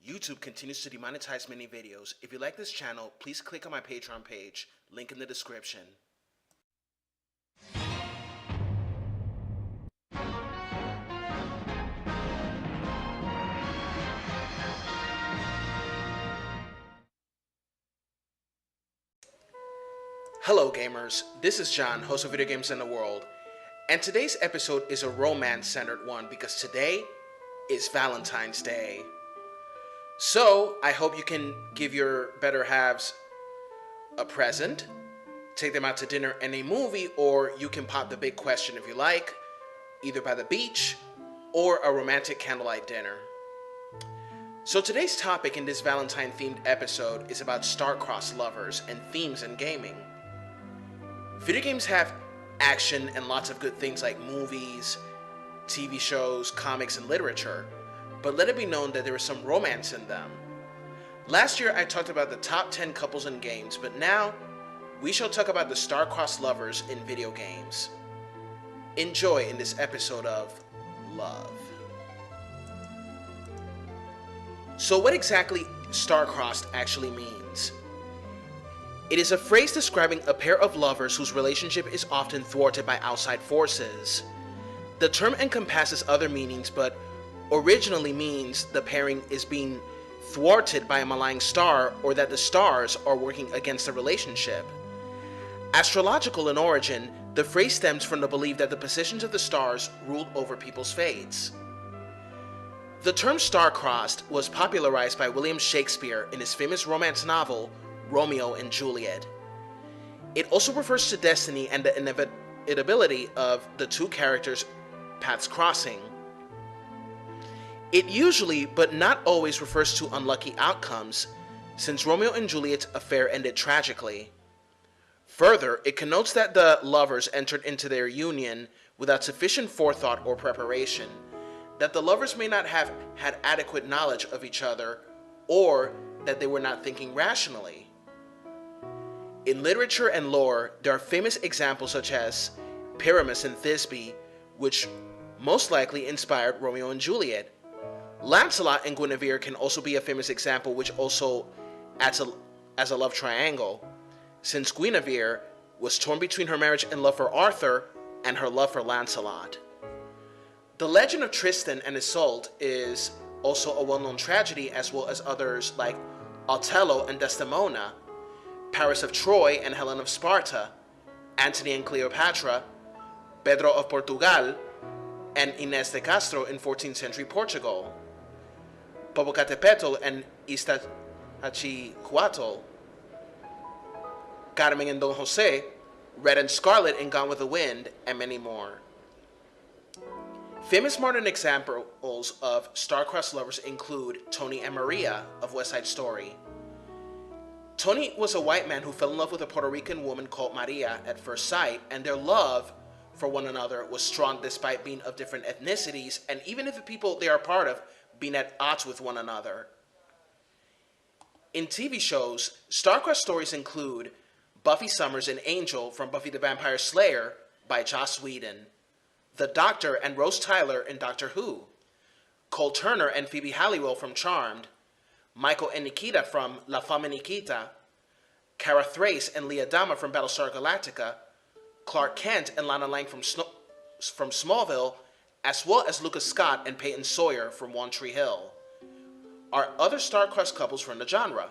YouTube continues to demonetize many videos. If you like this channel, please click on my Patreon page, link in the description. Hello gamers, this is John, host of Video Games in the World, and today's episode is a romance-centered one because today is Valentine's Day. So, I hope you can give your better halves a present, take them out to dinner and a movie, or you can pop the big question if you like, either by the beach or a romantic candlelight dinner. So today's topic in this Valentine-themed episode is about star-crossed lovers and themes in gaming. Video games have action and lots of good things like movies, TV shows, comics, and literature, but let it be known that there is some romance in them. Last year I talked about the top 10 couples in games, but now we shall talk about the star-crossed lovers in video games. Enjoy in this episode of Love. So what exactly star-crossed actually means? It is a phrase describing a pair of lovers whose relationship is often thwarted by outside forces. The term encompasses other meanings, but originally means the pairing is being thwarted by a malign star or that the stars are working against the relationship. Astrological in origin, the phrase stems from the belief that the positions of the stars ruled over people's fates. The term star-crossed was popularized by William Shakespeare in his famous romance novel, Romeo and Juliet. It also refers to destiny and the inevitability of the two characters' paths crossing. It usually, but not always, refers to unlucky outcomes, since Romeo and Juliet's affair ended tragically. Further, it connotes that the lovers entered into their union without sufficient forethought or preparation, that the lovers may not have had adequate knowledge of each other, or that they were not thinking rationally. In literature and lore, there are famous examples such as Pyramus and Thisbe, which most likely inspired Romeo and Juliet. Lancelot and Guinevere can also be a famous example, which also acts as a love triangle, since Guinevere was torn between her marriage and love for Arthur and her love for Lancelot. The legend of Tristan and Isolde is also a well-known tragedy, as well as others like Othello and Desdemona, Paris of Troy and Helen of Sparta, Antony and Cleopatra, Pedro of Portugal, and Inés de Castro in 14th century Portugal, Popocatépetl and Iztaccíhuatl, Carmen and Don José, Red and Scarlet in Gone with the Wind, and many more. Famous modern examples of star-crossed lovers include Tony and Maria of West Side Story. Tony was a white man who fell in love with a Puerto Rican woman called Maria at first sight, and their love for one another was strong despite being of different ethnicities, and even if the people they are part of being at odds with one another. In TV shows, star-crossed stories include Buffy Summers and Angel from Buffy the Vampire Slayer by Joss Whedon, The Doctor and Rose Tyler in Doctor Who, Cole Turner and Phoebe Halliwell from Charmed, Michael and Nikita from La Fama Nikita, Kara Thrace and Leah Dama from Battlestar Galactica, Clark Kent and Lana Lang from Smallville, as well as Lucas Scott and Peyton Sawyer from One Tree Hill, are other star-crossed couples from the genre.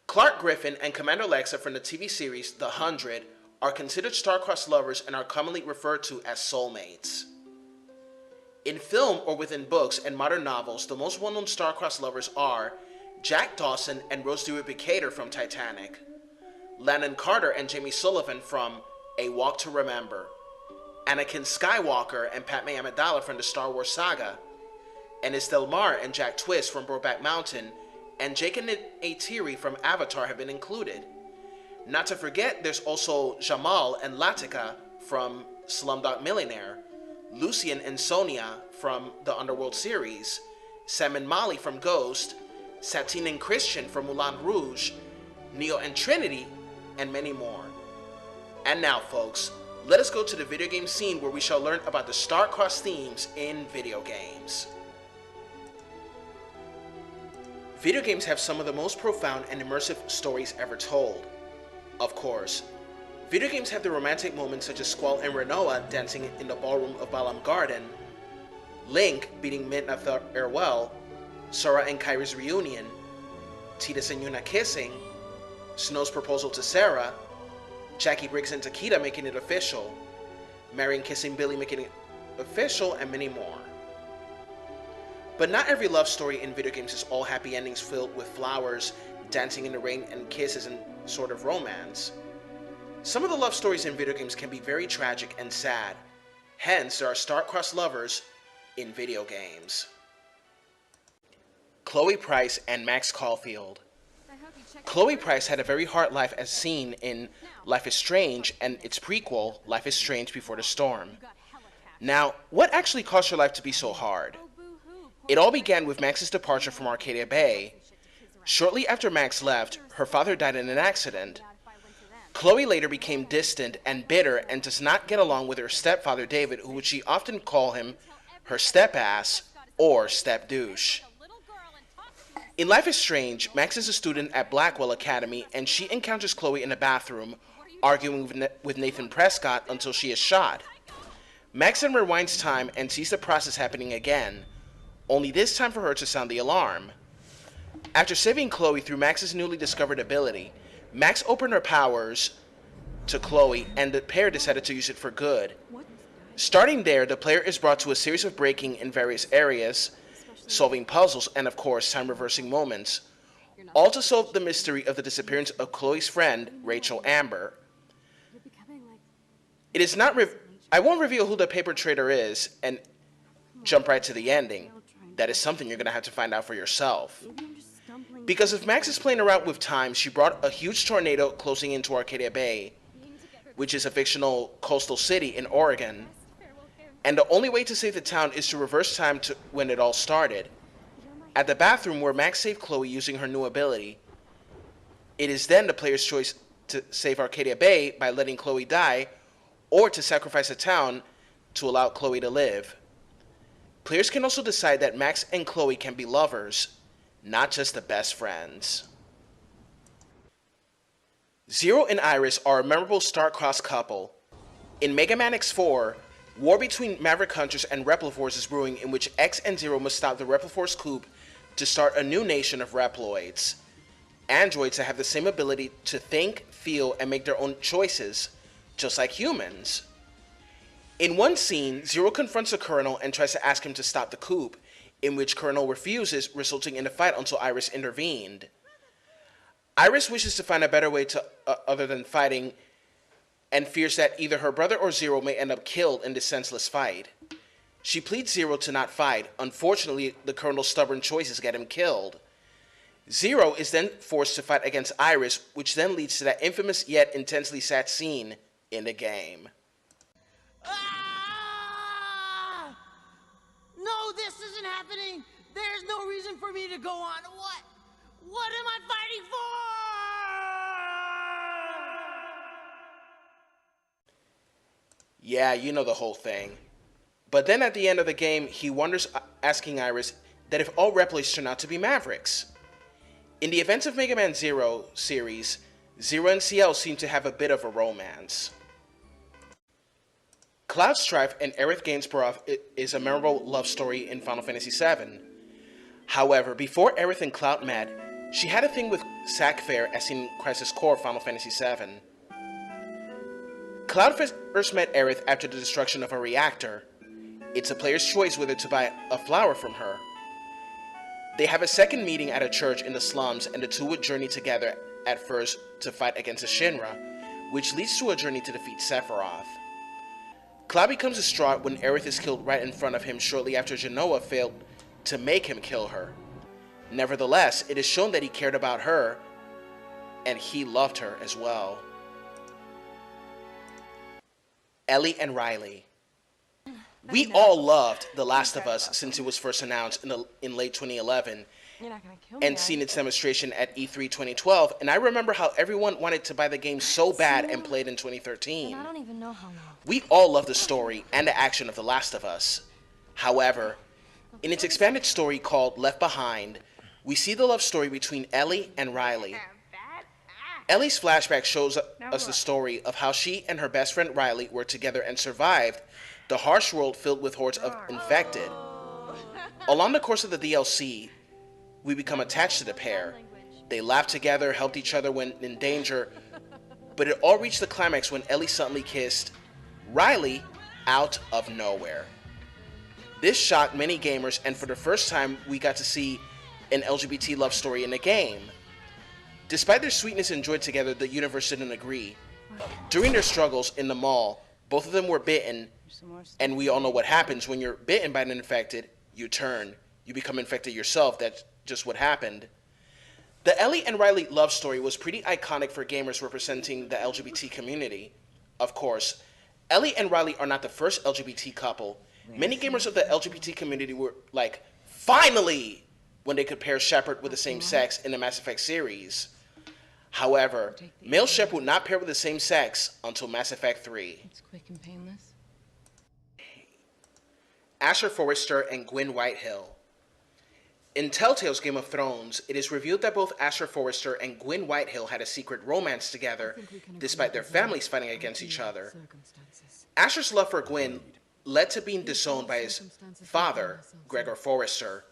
Clark Griffin and Commander Lexa from the TV series The 100 are considered star-crossed lovers and are commonly referred to as soulmates. In film or within books and modern novels, the most well-known star-crossed lovers are Jack Dawson and Rose DeWitt-Picator from Titanic, Landon Carter and Jamie Sullivan from A Walk to Remember, Anakin Skywalker and Padme Amidala from the Star Wars saga, Ennis Del Mar and Jack Twist from Brokeback Mountain, and Jake and Neytiri from Avatar have been included. Not to forget, there's also Jamal and Latika from Slumdog Millionaire, Lucian and Sonia from the Underworld series, Sam and Molly from Ghost, Satine and Christian from Moulin Rouge, Neo and Trinity, and many more. And now, folks, let us go to the video game scene where we shall learn about the star-crossed themes in video games. Video games have some of the most profound and immersive stories ever told. Of course, video games have the romantic moments such as Squall and Renoa dancing in the ballroom of Balam Garden, Link beating Midna farewell, Sora and Kairi's reunion, Tidus and Yuna kissing, Snow's proposal to Sarah, Jackie Briggs and Takeda making it official, Mary and kissing Billy making it official, and many more. But not every love story in video games is all happy endings filled with flowers, dancing in the rain, and kisses and sort of romance. Some of the love stories in video games can be very tragic and sad. Hence, there are star-crossed lovers in video games. Chloe Price and Max Caulfield. Chloe Price had a very hard life as seen in Life is Strange and its prequel, Life is Strange Before the Storm. Now, what actually caused her life to be so hard? It all began with Max's departure from Arcadia Bay. Shortly after Max left, her father died in an accident. Chloe later became distant and bitter and does not get along with her stepfather David, who would she often call him her step-ass or step-douche. In Life is Strange, Max is a student at Blackwell Academy and she encounters Chloe in a bathroom, arguing with Nathan Prescott until she is shot. Max then rewinds time and sees the process happening again, only this time for her to sound the alarm. After saving Chloe through Max's newly discovered ability, Max opened her powers to Chloe and the pair decided to use it for good. Starting there, the player is brought to a series of breaking in various areas, solving puzzles, and of course, time-reversing moments, all to solve the mystery of the disappearance of Chloe's friend, Rachel Amber. It is not I won't reveal who the paper trader is and jump right to the ending. That is something you're going to have to find out for yourself. Because if Max is playing around with time, she brought a huge tornado closing into Arcadia Bay, which is a fictional coastal city in Oregon. And the only way to save the town is to reverse time to when it all started. At the bathroom where Max saved Chloe using her new ability, it is then the player's choice to save Arcadia Bay by letting Chloe die, or to sacrifice the town to allow Chloe to live. Players can also decide that Max and Chloe can be lovers, not just the best friends. Zero and Iris are a memorable star-crossed couple. In Mega Man X4, war between Maverick Hunters and Replivores is brewing, in which X and Zero must stop the Repliforce coup to start a new nation of Reploids. Androids that have the same ability to think, feel, and make their own choices, just like humans. In one scene, Zero confronts a colonel and tries to ask him to stop the coup, in which Colonel refuses, resulting in a fight until Iris intervened. Iris wishes to find a better way to other than fighting, and fears that either her brother or Zero may end up killed in this senseless fight. She pleads Zero to not fight. Unfortunately, the Colonel's stubborn choices get him killed. Zero is then forced to fight against Iris, which then leads to that infamous yet intensely sad scene in the game. Ah! No, this isn't happening! There's no reason for me to go on. What am I fighting for? Yeah, you know the whole thing. But then at the end of the game, he wonders, asking Iris, that if all Reploids turn out to be Mavericks. In the events of Mega Man Zero series, Zero and CL seem to have a bit of a romance. Cloud Strife and Aerith Gainsborough is a memorable love story in Final Fantasy VII. However, before Aerith and Cloud met, she had a thing with Zack Fair as seen in Crisis Core Final Fantasy VII. Cloud first met Aerith after the destruction of a reactor. It's a player's choice whether to buy a flower from her. They have a second meeting at a church in the slums, and the two would journey together at first to fight against a Shinra, which leads to a journey to defeat Sephiroth. Cloud becomes distraught when Aerith is killed right in front of him shortly after Genoa failed to make him kill her. Nevertheless, it is shown that he cared about her, and he loved her as well. Ellie and Riley. We all loved The Last of Us since it was first announced in late 2011 and seen its demonstration at E3 2012, and I remember how everyone wanted to buy the game so bad and play it in 2013. We all love the story and the action of The Last of Us. However, in its expanded story called Left Behind, we see the love story between Ellie and Riley. Ellie's flashback shows us the story of how she and her best friend Riley were together and survived the harsh world filled with hordes of infected. Along the course of the DLC, we become attached to the pair. They laughed together, helped each other when in danger, but it all reached the climax when Ellie suddenly kissed Riley out of nowhere. This shocked many gamers, and for the first time, we got to see an LGBT love story in the game. Despite their sweetness enjoyed together, the universe didn't agree. During their struggles in the mall, both of them were bitten, and we all know what happens when you're bitten by an infected. You turn. You become infected yourself. That's just what happened. The Ellie and Riley love story was pretty iconic for gamers representing the LGBT community. Of course, Ellie and Riley are not the first LGBT couple. Many gamers of the LGBT community were like, finally, when they could pair Shepard with the same sex in the Mass Effect series. However, male Shepard would not pair with the same sex until Mass Effect 3. It's quick and painless. Asher Forrester and Gwyn Whitehill. In Telltale's Game of Thrones, it is revealed that both Asher Forrester and Gwyn Whitehill had a secret romance together, despite their families fighting against each other. Asher's love for Gwyn led to being disowned by his father, Gregor Forrester.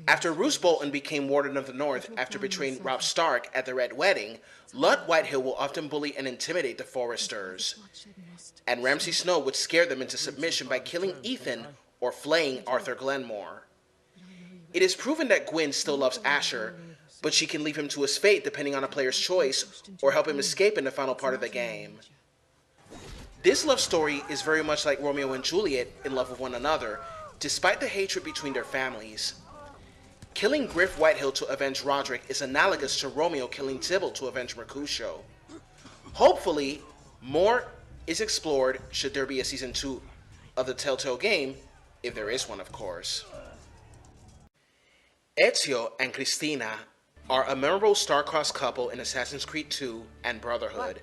After Roose Bolton became Warden of the North after betraying Robb Stark at the Red Wedding, Lud Whitehill will often bully and intimidate the Forresters. And Ramsay Snow would scare them into submission by killing Ethan or flaying Arthur Glenmore. It is proven that Gwyn still loves Asher, but she can leave him to his fate depending on a player's choice or help him escape in the final part of the game. This love story is very much like Romeo and Juliet in love with one another, despite the hatred between their families. Killing Griff Whitehill to avenge Roderick is analogous to Romeo killing Tybalt to avenge Mercutio. Hopefully, more is explored should there be a Season 2 of the Telltale game, if there is one, of course. Ezio and Cristina are a memorable star-crossed couple in Assassin's Creed 2 and Brotherhood.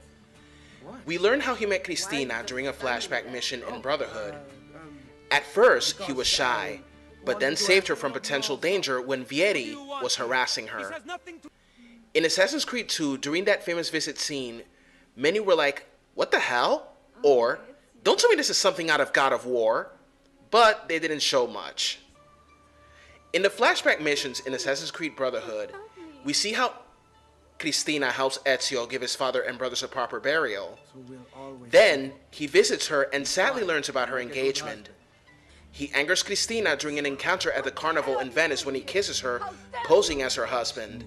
We learn how he met Cristina during a flashback mission in Brotherhood. At first, he was shy, but then saved her from potential danger when Vieri was harassing her. In Assassin's Creed 2, during that famous visit scene, many were like, "What the hell?" Or, "Don't tell me this is something out of God of War," but they didn't show much. In the flashback missions in Assassin's Creed Brotherhood, we see how Cristina helps Ezio give his father and brothers a proper burial. Then, he visits her and sadly learns about her engagement. He angers Cristina during an encounter at the carnival in Venice when he kisses her, posing as her husband.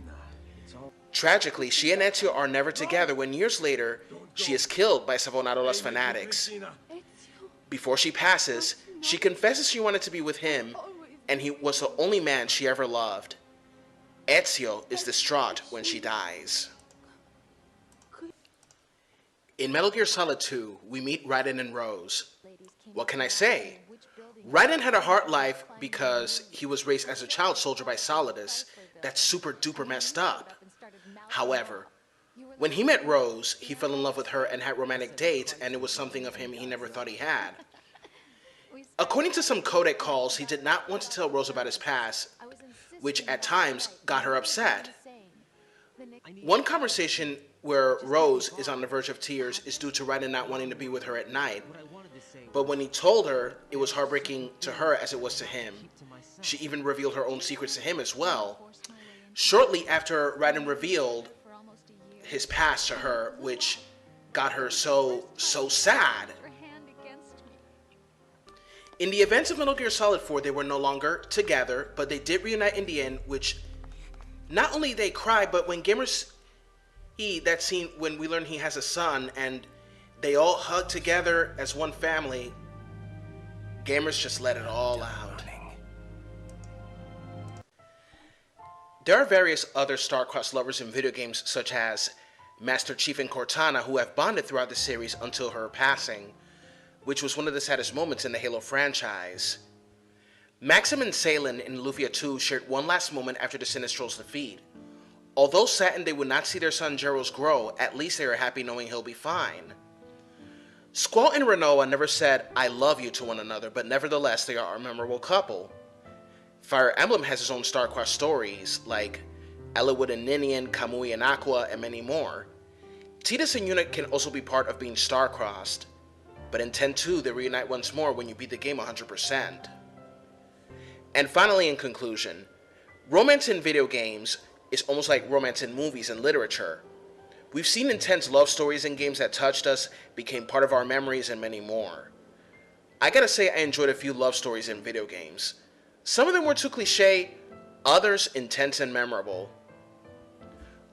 Tragically, she and Ezio are never together when years later, she is killed by Savonarola's fanatics. Before she passes, she confesses she wanted to be with him, and he was the only man she ever loved. Ezio is distraught when she dies. In Metal Gear Solid 2, we meet Raiden and Rose. What can I say? Raiden had a hard life because he was raised as a child soldier by Solidus. That's super duper messed up. However, when he met Rose, he fell in love with her and had romantic dates, and it was something of him he never thought he had. According to some codec calls, he did not want to tell Rose about his past, which at times got her upset. One conversation where Rose is on the verge of tears is due to Raiden not wanting to be with her at night. But when he told her, it was heartbreaking to her as it was to him. She even revealed her own secrets to him as well. Shortly after Raiden revealed his past to her, which got her so sad. In the events of Metal Gear Solid 4, they were no longer together, but they did reunite in the end, which not only they cried, but when gamers that scene when we learn he has a son and they all hug together as one family, gamers just let it all out. There are various other Starcrossed lovers in video games, such as Master Chief and Cortana, who have bonded throughout the series until her passing, which was one of the saddest moments in the Halo franchise. Maxim and Salen in Lufia 2 shared one last moment after the Sinistral's defeat. Although saddened they would not see their son Gerals grow, at least they are happy knowing he'll be fine. Squall and Renoa never said "I love you" to one another, but nevertheless they are a memorable couple. Fire Emblem has its own Starcrossed stories, like Eliwood and Ninian, Kamui and Aqua, and many more. Tidus and Unit can also be part of being Starcrossed, but in 10-2 they reunite once more when you beat the game 100%. And finally, in conclusion, romance in video games is almost like romance in movies and literature. We've seen intense love stories in games that touched us, became part of our memories, and many more. I gotta say I enjoyed a few love stories in video games. Some of them were too cliche, others intense and memorable.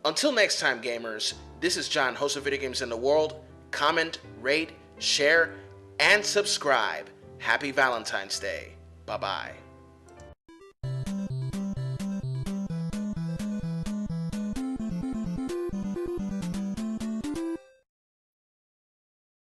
Until next time, gamers, this is John, host of Video Games in the World. Comment, rate, share, and subscribe. Happy Valentine's Day. Bye-bye.